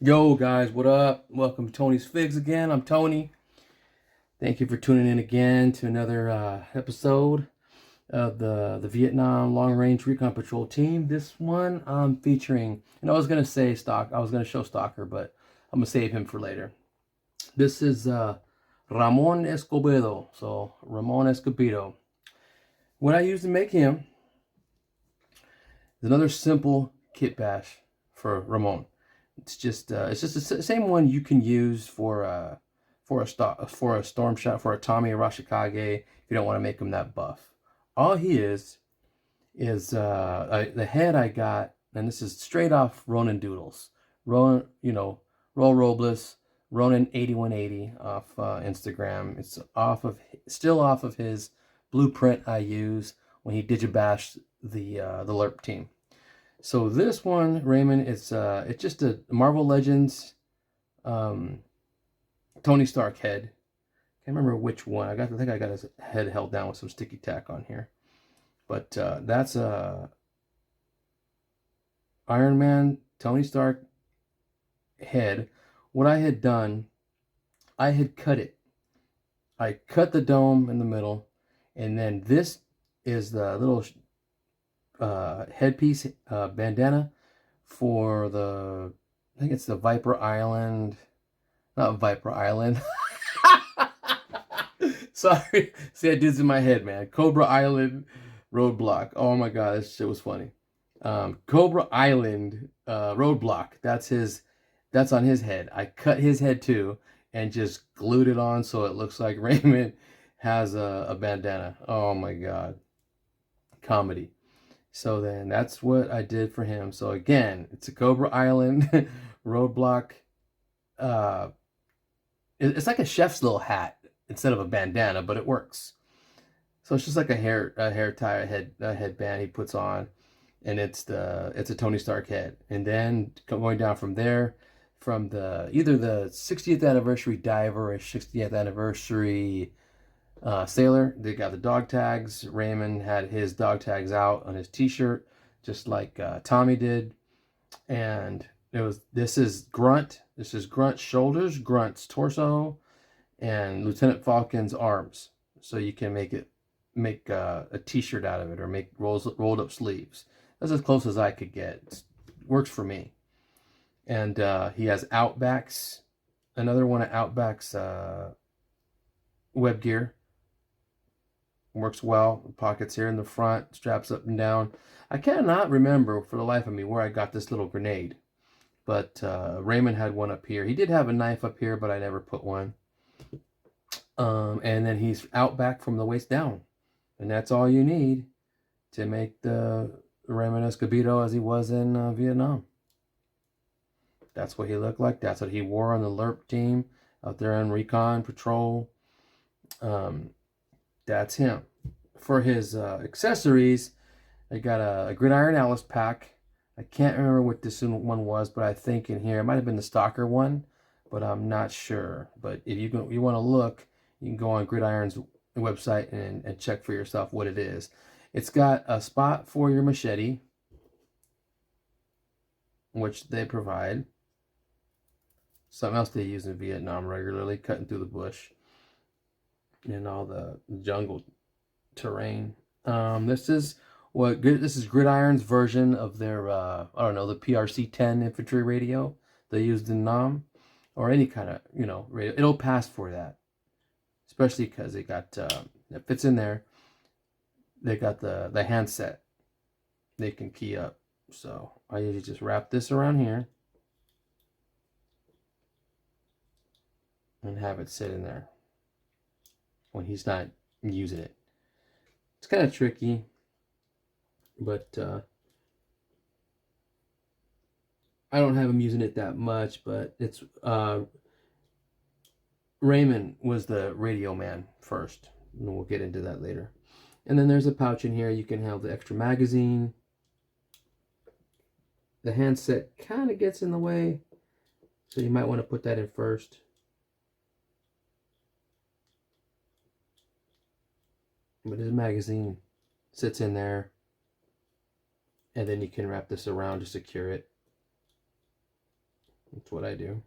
Yo guys, what up? Welcome to Tony's Figs again. I'm Tony. Thank you for tuning in again to another episode of the Vietnam Long Range Recon Patrol Team. This one I'm featuring, and I was gonna say I was gonna show Stalker, but I'm gonna save him for later. This is Ramon Escobedo. So Ramon Escobedo. What I use to make him is another simple kit bash for Ramon. It's just the same one you can use for a storm shot for a Tommy Arashikage if you don't want to make him that buff. All he is the head I got, and this is straight off Ronin Doodles. Ronin, Roel Robles, Ronin 8180 off Instagram. It's still off of his blueprint I use when he digibashed the LRRP team. So this one, Raymond, it's just a Marvel Legends um, Tony Stark head. Can't remember which one. I think I got his head held down with some sticky tack on here. But that's a Iron Man Tony Stark head. What I had done, I had cut it. I cut the dome in the middle, and then this is the little headpiece bandana for I think it's the Viper Island, not Viper Island. Sorry, see, I did this in my head, man. Cobra Island Roadblock. Oh my god, this shit was funny. Cobra Island Roadblock. That's on his head. I cut his head too and just glued it on so it looks like Raymond has a bandana. Oh my god, comedy. So then that's what I did for him. So again, it's a Cobra Island Roadblock. Uh, it's like a chef's little hat instead of a bandana, but it works. So it's just like a hair tie, a headband he puts on, and it's a Tony Stark head. And then going down from there, from either the 60th anniversary diver or 60th anniversary sailor, they got the dog tags. Raymond had his dog tags out on his T-shirt, just like Tommy did. And this is Grunt. This is Grunt's shoulders, Grunt's torso, and Lieutenant Falcon's arms. So you can make a T-shirt out of it or make rolled up sleeves. That's as close as I could get. It works for me. And he has Outbacks, another one of Outback's web gear. Works well. Pockets here in the front, straps up and down. I cannot remember for the life of me where I got this little grenade, but Raymond had one up here. He did have a knife up here, but I never put one. And then he's Outback from the waist down. And that's all you need to make the Ramon Escobedo as he was in Vietnam. That's what he looked like. That's what he wore on the LRRP team out there on Recon Patrol. That's him. For his accessories, I got a Gridiron Alice pack. I can't remember what this one was, but I think in here, it might have been the Stalker one, but I'm not sure. But if you want to look, you can go on Gridiron's website and check for yourself what it is. It's got a spot for your machete, which they provide. Something else they use in Vietnam regularly, cutting through the bush and all the jungle terrain. This is Gridiron's version of their I don't know, the PRC-10 infantry radio they used in Nam, or any kind of radio. It'll pass for that, especially because it fits in there. They got the handset they can key up. So I usually just wrap this around here and have it sit in there when he's not using it. It's kind of tricky, but I don't have him using it that much. But it's Raymond was the radio man first, and we'll get into that later. And then there's a pouch in here. You can have the extra magazine. The handset kind of gets in the way, so you might want to put that in first. But his magazine sits in there, and then you can wrap this around to secure it. That's what I do.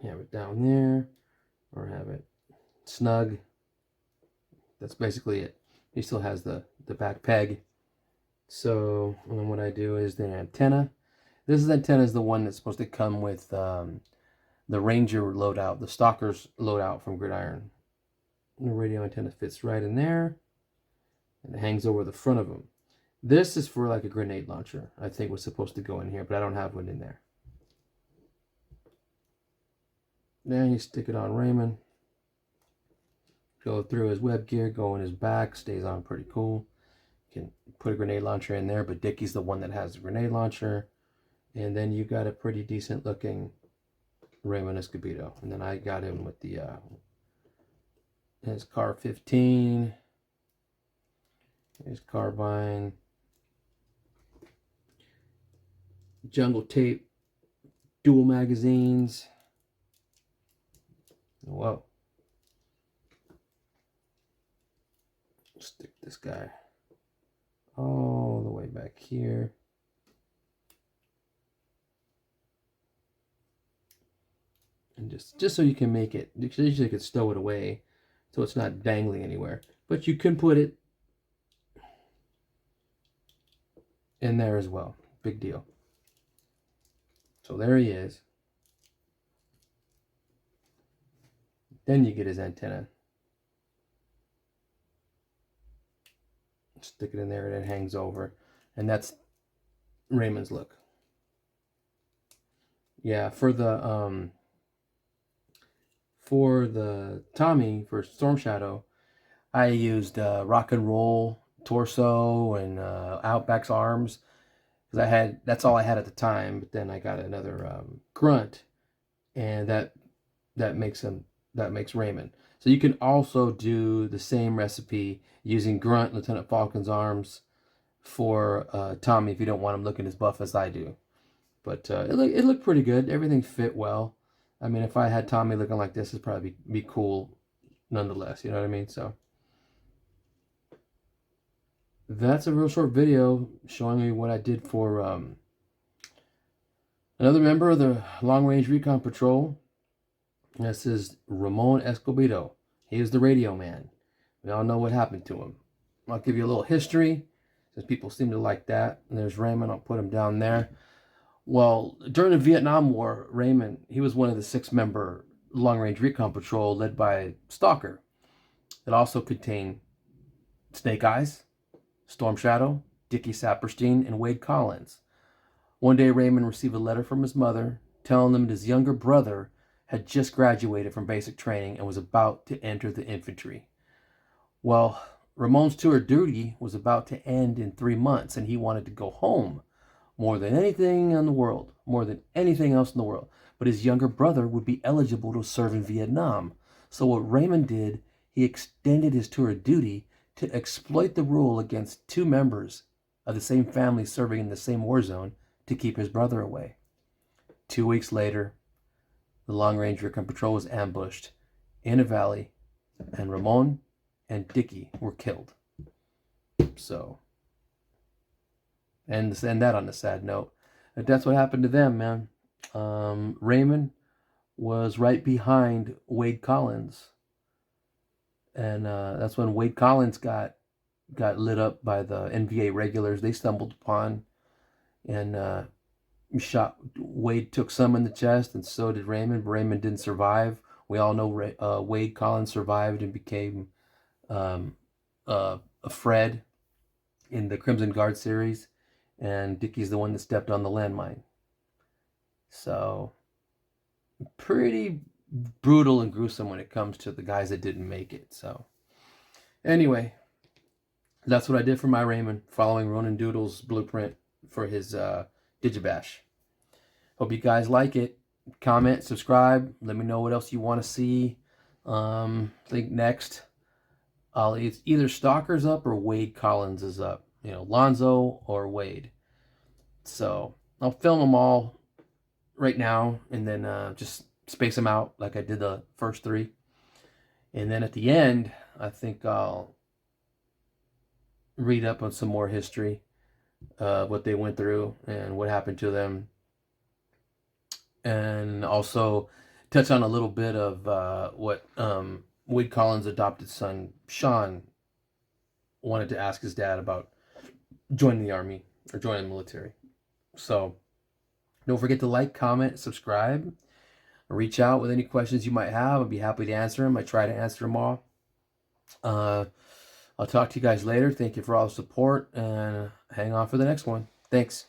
Have it down there, or have it snug. That's basically it. He still has the back peg. So, and then what I do is the antenna. This antenna is the one that's supposed to come with the Ranger loadout, the Stalker's loadout from Gridiron. And the radio antenna fits right in there, and it hangs over the front of them. This is for like a grenade launcher. I think was supposed to go in here, but I don't have one in there. Then you stick it on Raymond. Go through his web gear, go in his back, stays on pretty cool. You can put a grenade launcher in there, but Dickie's the one that has the grenade launcher. And then you got a pretty decent looking Ramon Escobedo. And then I got him with the his Car 15, his carbine, jungle tape, dual magazines. Whoa. Stick this guy all the way back here. And just so you can make it, usually you could stow it away so it's not dangling anywhere. But you can put it in there as well. Big deal. So there he is. Then you get his antenna. Stick it in there and it hangs over. And that's Raymond's look. Yeah, for the Tommy, for Storm Shadow, I used Rock and Roll torso and Outback's arms, because that's all I had at the time. But then I got another Grunt, and that makes Raymond. So you can also do the same recipe using Grunt, Lieutenant Falcon's arms, for Tommy if you don't want him looking as buff as I do. But it looked pretty good. Everything fit well. I mean, if I had Tommy looking like this, it'd probably be cool nonetheless. You know what I mean? So that's a real short video showing you what I did for another member of the Long Range Recon Patrol. This is Ramon Escobedo. He is the radio man. We all know what happened to him. I'll give you a little history, since people seem to like that. And there's Raymond. I'll put him down there. Well, during the Vietnam War, Raymond, he was one of the 6-member Long Range Recon Patrol led by Stalker. It also contained Snake Eyes, Storm Shadow, Dickie Saperstein, and Wade Collins. One day, Raymond received a letter from his mother telling him his younger brother had just graduated from basic training and was about to enter the infantry. Well, Ramon's tour of duty was about to end in 3 months, and he wanted to go home more than anything in the world, more than anything else in the world. But his younger brother would be eligible to serve in Vietnam. So what Raymond did, he extended his tour of duty to exploit the rule against 2 members of the same family serving in the same war zone to keep his brother away. 2 weeks later, the Long Range Recon Patrol was ambushed in a valley, and Ramon and Dickie were killed. So, and that on a sad note. But that's what happened to them, man. Raymond was right behind Wade Collins, and that's when Wade Collins got lit up by the NVA regulars. They stumbled upon and shot. Wade took some in the chest, and so did Raymond. Raymond didn't survive. We all know Wade Collins survived and became a Fred in the Crimson Guard series, and Dickie's the one that stepped on the landmine. So pretty brutal and gruesome when it comes to the guys that didn't make it. So anyway, that's what I did for my Raymond, following Ronan Doodle's blueprint for his Digibash. Hope you guys like it. Comment, subscribe. Let me know what else you want to see. I think next, it's either Stalker's up or Wade Collins is up. You know, Lonzo or Wade. So I'll film them all right now, and then just space them out like I did the first 3. And then at the end, I think I'll read up on some more history, what they went through and what happened to them, and also touch on a little bit of what Wade Collins' adopted son Sean wanted to ask his dad about joining the army or joining the military. So don't forget to like, comment, subscribe, reach out with any questions you might have. I'd be happy to answer them. I try to answer them all. I'll talk to you guys later. Thank you for all the support, and hang on for the next one. Thanks.